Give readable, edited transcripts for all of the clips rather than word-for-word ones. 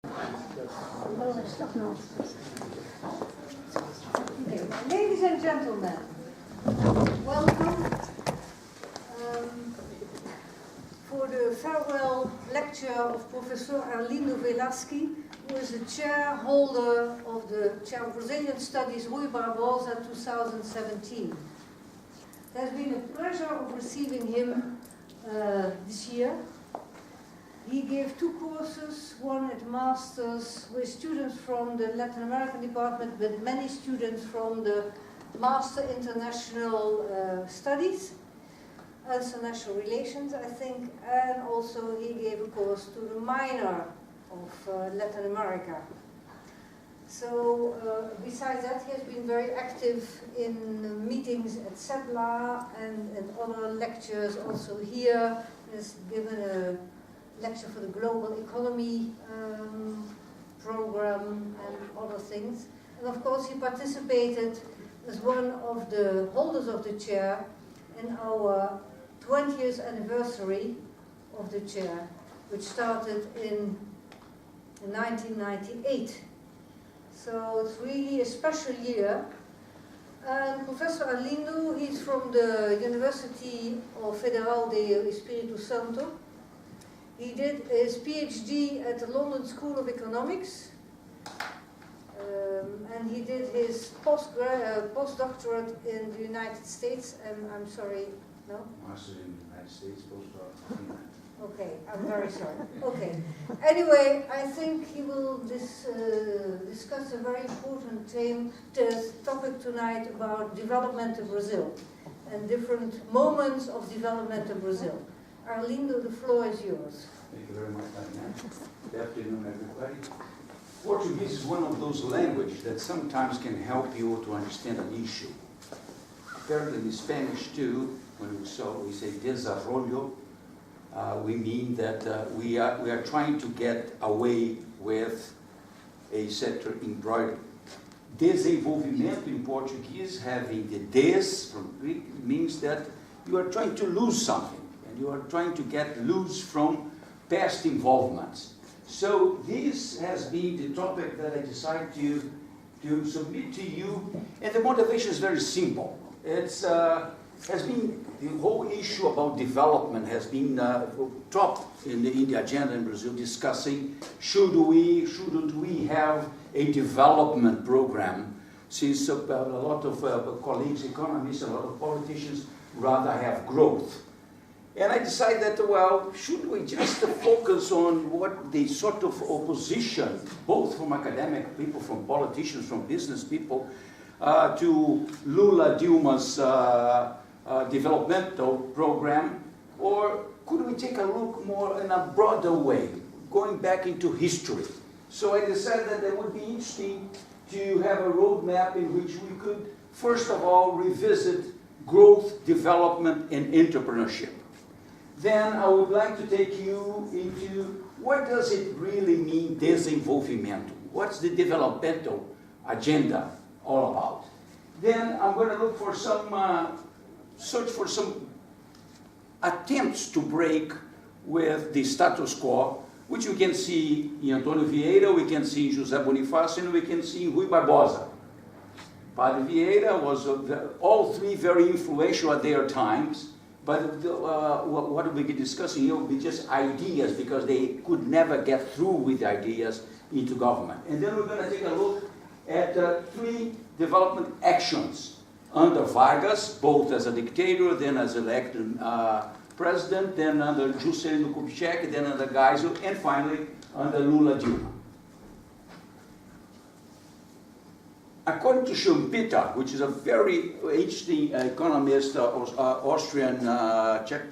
Okay. Ladies and gentlemen, welcome for the farewell lecture of Professor Arlindo Villaschi, who is the chair holder of the Chair of Brazilian Studies Rui Barbosa 2017. It has been a pleasure of receiving him this year. He gave two courses, one at Masters with students from the Latin American department, but many students from the Master International Studies, International Relations, I think, and also he gave a course to the minor of Latin America. So, besides that, he has been very active in meetings at CEDLA and other lectures also here. He has given a lecture for the global economy program and other things. And of course he participated as one of the holders of the chair in our 20th anniversary of the chair, which started in 1998. So it's really a special year. And Professor Arlindo, he's from the University of Federal de Espírito Santo. He did his PhD at the London School of Economics, and he did his postdoctorate in the United States, and I'm sorry, no? Master in the United States, postdoctorate. Okay, I'm very sorry. Okay. Anyway, I think he will discuss a very important topic tonight about development of Brazil and different moments of development of Brazil. Arlindo, the floor is yours. Thank you very much, Diane. Good afternoon, everybody. Portuguese is one of those languages that sometimes can help you to understand an issue. Apparently in Spanish too, when we say desarrollo, we mean that we are trying to get away with a sector embroidery. Desenvolvimento in Portuguese, having the des from Greek, means that you are trying to lose something. You are trying to get loose from past involvements. So this has been the topic that I decided to submit to you, and the motivation is very simple. It's has been the whole issue about development has been top in the agenda in Brazil, discussing shouldn't we have a development program, since a lot of colleagues, economists, a lot of politicians rather have growth. And I decided that, well, should we just focus on what the sort of opposition, both from academic people, from politicians, from business people, to Lula Dilma's developmental program, or could we take a look more in a broader way, going back into history? So I decided that it would be interesting to have a roadmap in which we could, first of all, revisit growth, development, and entrepreneurship. Then I would like to take you into what does it really mean, desenvolvimento? What's the developmental agenda all about? Then I'm going to look for some, search for some attempts to break with the status quo, which we can see in Antonio Vieira, we can see in José Bonifácio, and we can see in Rui Barbosa. Padre Vieira was all three very influential at their times. But what we'll be discussing here will be just ideas, because they could never get through with ideas into government. And then we're going to take a look at three development actions under Vargas, both as a dictator, then as elected president, then under Juscelino Kubitschek, then under Geisel, and finally under Lula Dilma. According to Schumpeter, which is a very interesting economist, Austrian Czech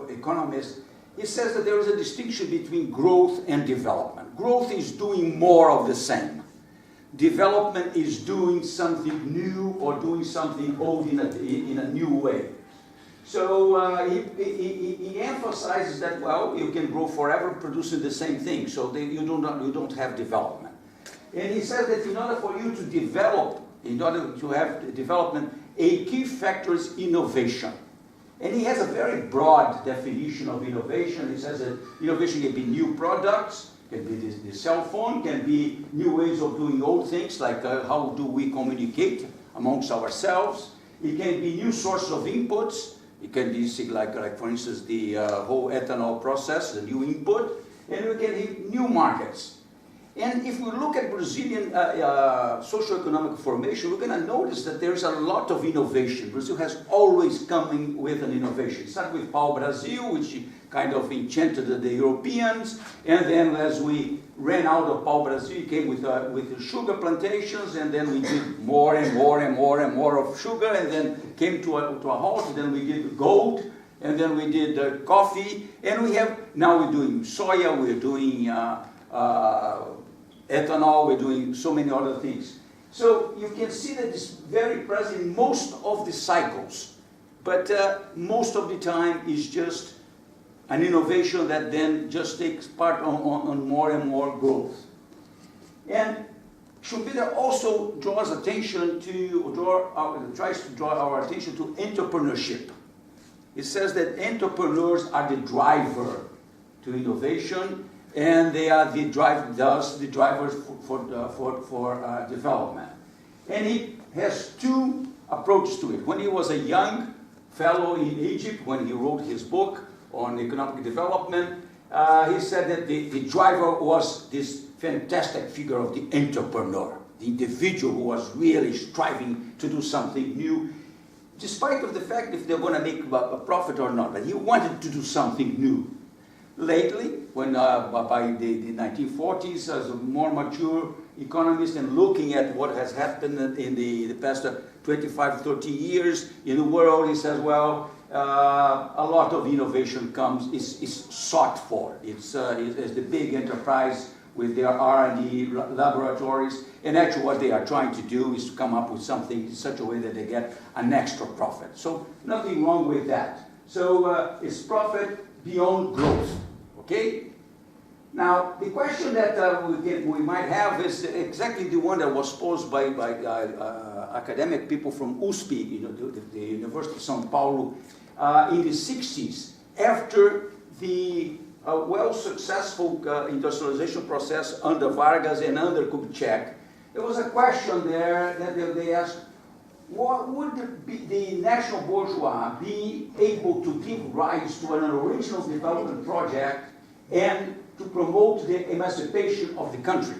economist, he says that there is a distinction between growth and development. Growth is doing more of the same. Development is doing something new or doing something old in a new way. So he emphasizes that, well, you can grow forever producing the same thing, so you don't have development. And he says that in order for you to develop, in order to have development, a key factor is innovation. And he has a very broad definition of innovation. He says that innovation can be new products, Can be the cell phone, can be new ways of doing old things, like how do we communicate amongst ourselves. It can be new sources of inputs. It can be like for instance, the whole ethanol process, the new input. And we can have new markets. And if we look at Brazilian socioeconomic formation, we're going to notice that there's a lot of innovation. Brazil has always come with an innovation. It started with pau-brasil, which kind of enchanted the Europeans, and then as we ran out of pau-brasil, it came with the sugar plantations, and then we did more and more and more and more of sugar, and then came to a halt, and then we did gold, and then we did coffee, and now we're doing soya, we're doing ethanol, we're doing so many other things. So you can see that it's very present in most of the cycles, but most of the time is just an innovation that then just takes part on more and more growth. And Schumpeter also draws attention to, tries to draw our attention to entrepreneurship. It says that entrepreneurs are the driver to innovation, and they are the drivers for development. And he has two approaches to it. When he was a young fellow in Egypt, when he wrote his book on economic development, he said that the driver was this fantastic figure of the entrepreneur, the individual who was really striving to do something new, despite of the fact if they're going to make a profit or not. But he wanted to do something new. Lately, when by the 1940s, as a more mature economist and looking at what has happened in the past 25, 30 years in the world, he says, well, a lot of innovation is sought for. It's the big enterprise with their R&D laboratories, and actually what they are trying to do is to come up with something in such a way that they get an extra profit. So nothing wrong with that. So it's profit beyond growth. Okay? Now, the question that we might have is exactly the one that was posed by academic people from USP, the University of São Paulo, in the 60s, after the well-successful industrialization process under Vargas and under Kubitschek. There was a question there that they asked, what would the national bourgeois be able to give rise to an original development project and to promote the emancipation of the country?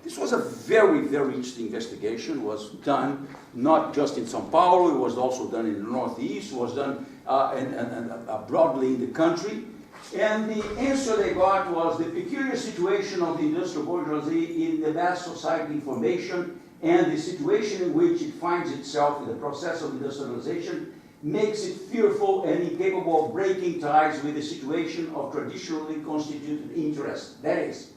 This was a very, very interesting investigation. It was done not just in São Paulo, it was also done in the Northeast, it was done broadly in the country. And the answer they got was the peculiar situation of the industrial bourgeoisie in the mass society formation and the situation in which it finds itself in the process of industrialization makes it fearful and incapable of breaking ties with the situation of traditionally constituted interest. That is,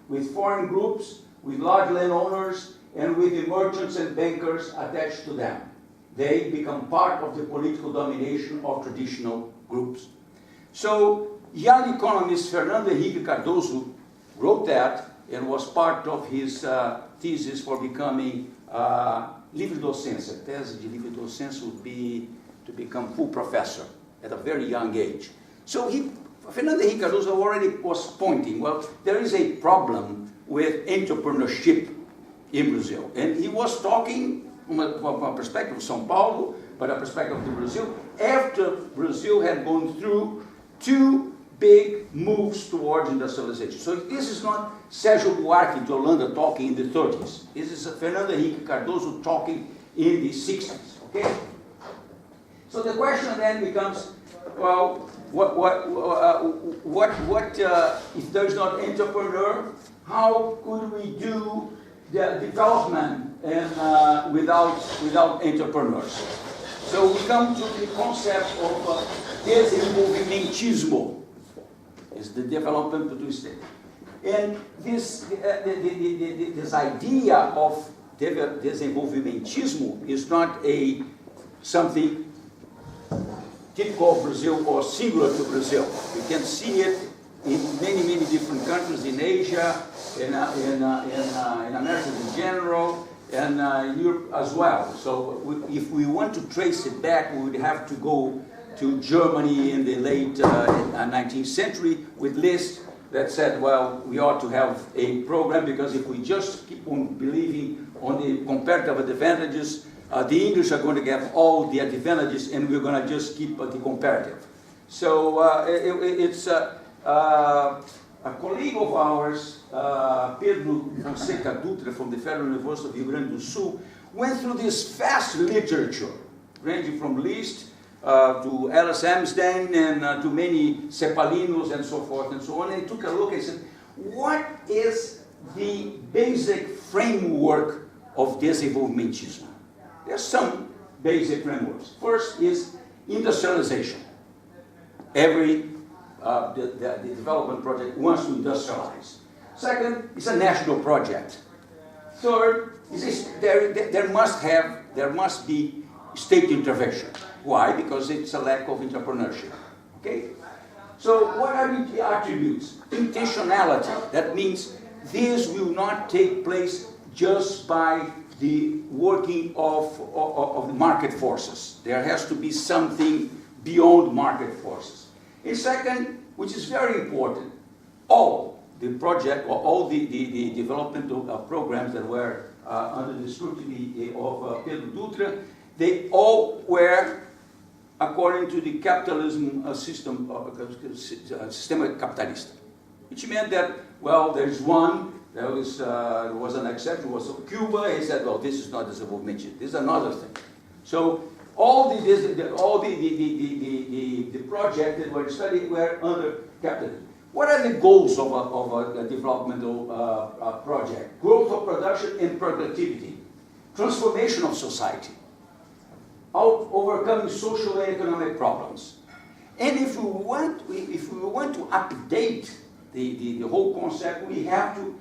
with foreign groups, with large landowners, and with the merchants and bankers attached to them. They become part of the political domination of traditional groups. So, young economist Fernando Henrique Cardoso wrote that and was part of his thesis for becoming livre docência. Tese de livre docência would be to become full professor at a very young age. So Fernando Henrique Cardoso already was pointing, well, there is a problem with entrepreneurship in Brazil. And he was talking from a perspective of São Paulo, but a perspective of Brazil, after Brazil had gone through two big moves towards industrialization. So this is not Sérgio Buarque de Holanda talking in the 30s. This is Fernando Henrique Cardoso talking in the 60s. Okay? So the question then becomes, well, what if there's not entrepreneur? How could we do the development and without entrepreneurs? So we come to the concept of desenvolvimentismo. Is the development to do state. And this idea of desenvolvimentismo is not something typical of Brazil or singular to Brazil. You can see it in many, many different countries, in Asia, in America in general, and Europe as well. So if we want to trace it back, we would have to go to Germany in the late 19th century with Liszt, that said, well, we ought to have a program, because if we just keep on believing on the comparative advantages, the English are going to get all the advantages, and we're going to just keep the comparative. So it's a colleague of ours, Pedro Fonseca Dutra, from the Federal University of Rio Grande do Sul, went through this vast literature, ranging from Liszt to Alice Amsden and to many Cepalinos and so forth and so on. And he took a look and said, what is the basic framework of desenvolvimentismo? There's some basic frameworks. First is industrialization. Every the development project wants to industrialize. Second is a national project. Third is there must be state intervention. Why? Because it's a lack of entrepreneurship. Okay? So what are the attributes? Intentionality. That means this will not take place just by the working of the market forces. There has to be something beyond market forces. And second, which is very important, all the project or all the developmental programs that were under the scrutiny of Pedro Dutra, they all were according to the capitalism system, sistema capitalista. Which meant that, well, there's one, there was an exception, was Cuba. He said, well, this is not desenvolvimento, this is another thing. So all the projects that were studied were under capitalism. What are the goals of a developmental project? Growth of production and productivity, transformation of society, overcoming social and economic problems. And if we want to update the whole concept, we have to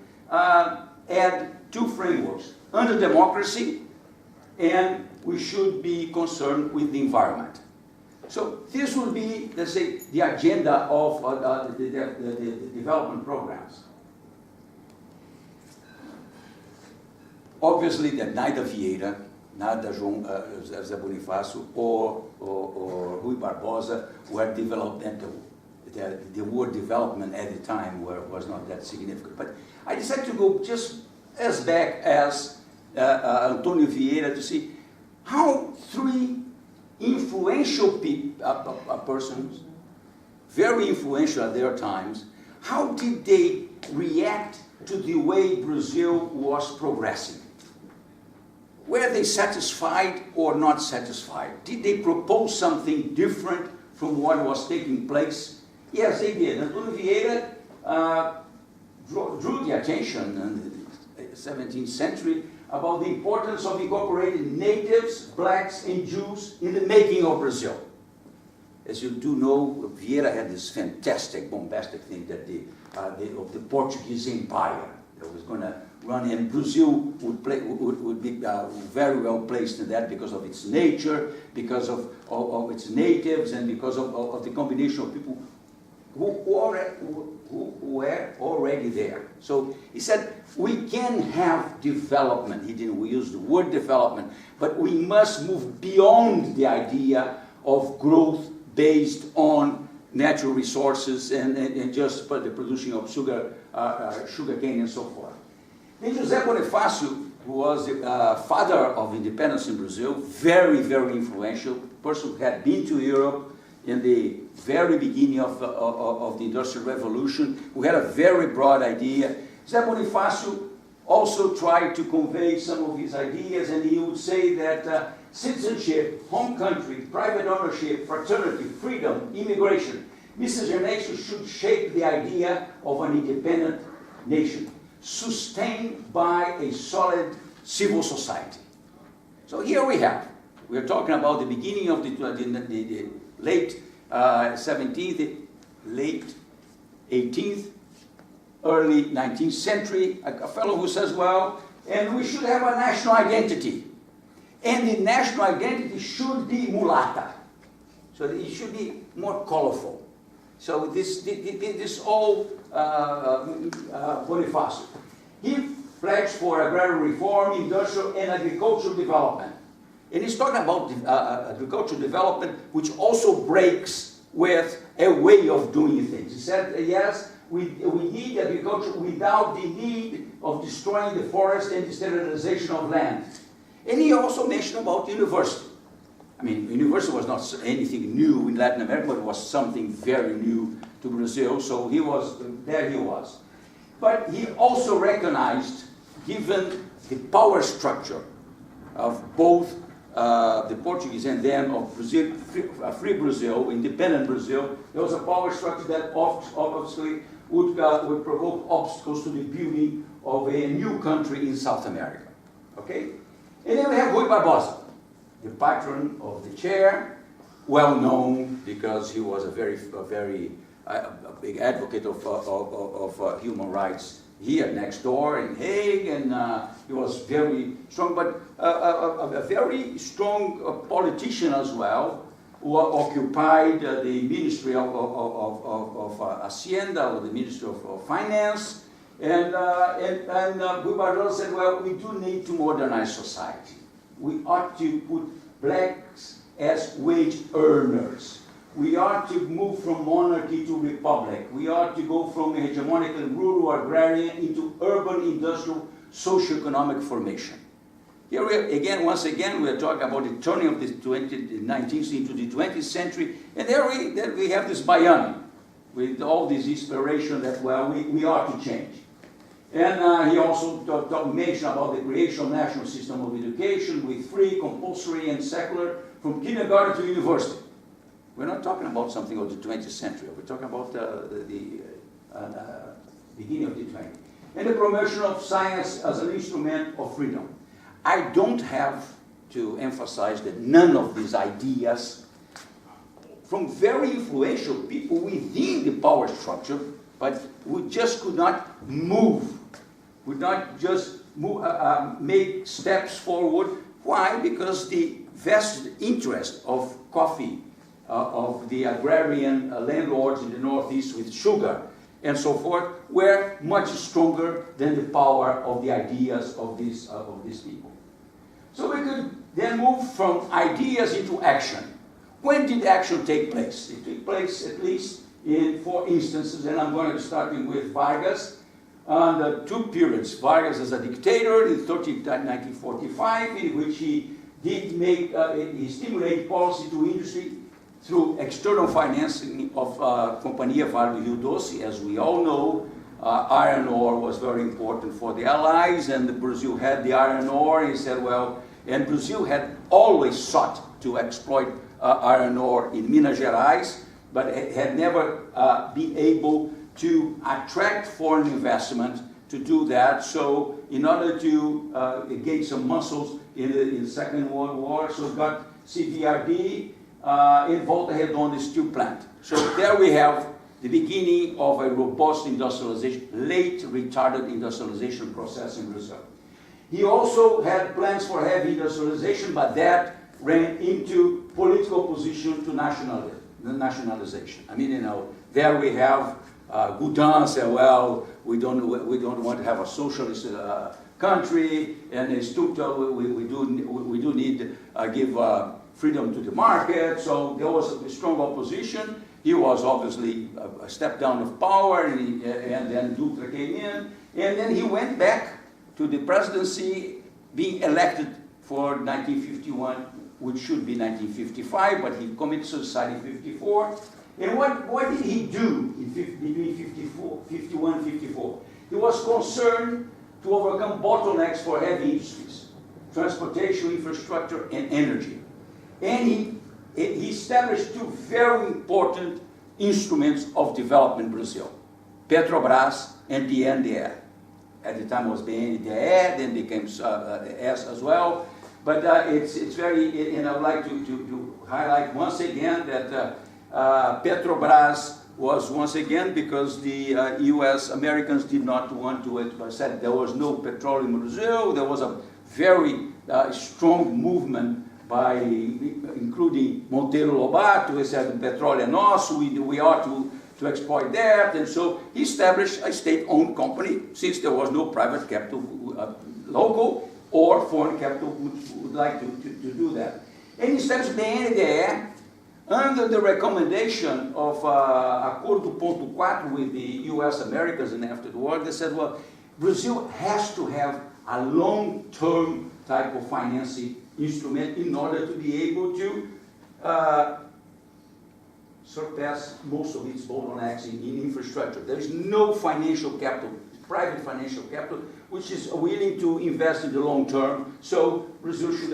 add two frameworks: under democracy, and we should be concerned with the environment. So this will be, let's say, the agenda of the development programs. Obviously, that neither Vieira, neither João Zé Bonifácio or Rui Barbosa were developmental. The word development at the time was not that significant. But I decided to go just as back as Antonio Vieira to see how three influential persons, very influential at their times, how did they react to the way Brazil was progressing? Were they satisfied or not satisfied? Did they propose something different from what was taking place? Yes, they did. Antonio Vieira drew the attention in the 17th century about the importance of incorporating natives, blacks, and Jews in the making of Brazil. As you do know, Vieira had this fantastic, bombastic thing that of the Portuguese Empire that was going to run, and Brazil would be very well placed in that because of its nature, because of its natives, and because of the combination of people who were already there. So he said, we can have development. He didn't use the word development, but we must move beyond the idea of growth based on natural resources and just the producing of sugar cane and so forth. Then José Bonifácio, who was the father of independence in Brazil, very, very influential person who had been to Europe in the very beginning of the Industrial Revolution, who had a very broad idea. José Bonifácio also tried to convey some of his ideas, and he would say that citizenship, home country, private ownership, fraternity, freedom, immigration, miscegenation should shape the idea of an independent nation, sustained by a solid civil society. So here we are talking about the beginning of the late 17th, late 18th, early 19th century, a fellow who says, well, and we should have a national identity. And the national identity should be mulata. So it should be more colorful. So this all Bonifácio. He pledged for agrarian reform, industrial and agricultural development. And he's talking about agricultural development, which also breaks with a way of doing things. He said, yes, we need agriculture without the need of destroying the forest and the sterilization of land. And he also mentioned about university. I mean, university was not anything new in Latin America, but it was something very new to Brazil, so there he was. But he also recognized, given the power structure of both the Portuguese and then of Brazil, free Brazil, independent Brazil, there was a power structure that obviously would provoke obstacles to the building of a new country in South America. Okay? And then we have Rui Barbosa, the patron of the chair, well known because he was a very big advocate of human rights here next door in Hague, and he was very strong, but a very strong politician as well, who occupied the Ministry of Hacienda, or the Ministry of Finance, and Rui Barbosa said, well, we do need to modernize society. We ought to put blacks as wage earners. We ought to move from monarchy to republic. We ought to go from hegemonic and rural agrarian into urban industrial socioeconomic formation. Here once again, we are talking about the turning of the 19th into the 20th century, and there we have this Baiano, with all this inspiration that, well, we ought to change. And he also mentioned about the creation of national system of education with free, compulsory, and secular from kindergarten to university. We're not talking about something of the 20th century. We're talking about the beginning of the 20th. And the promotion of science as an instrument of freedom. I don't have to emphasize that none of these ideas from very influential people within the power structure, but we just could not move, would not just move, make steps forward. Why? Because the vested interest of coffee, of the agrarian landlords in the Northeast with sugar and so forth, were much stronger than the power of the ideas of these people. So we could then move from ideas into action. When did action take place? It took place at least in 4 instances, and I'm going to start with Vargas. The 2 periods. Vargas as a dictator in 1945, in which he did make, he stimulated policy to industry through external financing of Companhia Vale do Rio Doce. As we all know, iron ore was very important for the Allies, and Brazil had the iron ore. He said, well, and Brazil had always sought to exploit iron ore in Minas Gerais, but had never been able to attract foreign investment to do that. So in order to gain some muscles in the Second World War, so got CVRD in Volta Redonda steel plant. So there we have the beginning of a robust industrialization, late retarded industrialization process in Brazil. He also had plans for heavy industrialization, but that ran into political opposition to nationalization. I mean, there we have Gudin said, well, we don't want to have a socialist country, and we do need to give freedom to the market. So there was a strong opposition. He was obviously a step down of power, and then Dutra came in, and then he went back to the presidency, being elected for 1951, which should be 1955, but he committed suicide in 54. And what did he do between 51 and 54? He was concerned to overcome bottlenecks for heavy industries, transportation, infrastructure, and energy. And he established 2 very important instruments of development in Brazil: Petrobras and the NDR. At the time it was the NDR, then became S as well. But it's very, and I would like to highlight once again that Petrobras was once again because the U.S. Americans did not want to, as I said, there was no petroleum in Brazil. There was a very strong movement by, including Monteiro Lobato, who said, petróleo é nosso, we ought to exploit that. And so he established a state-owned company, since there was no private capital, local or foreign capital would like to do that. And he established the NDR under the recommendation of Acordo Ponto 4 with the US Americans and after the war, they said, well, Brazil has to have a long-term type of financing instrument in order to be able to surpass most of its bottlenecks in infrastructure. There is no financial capital, private financial capital, which is willing to invest in the long term, so Brazil should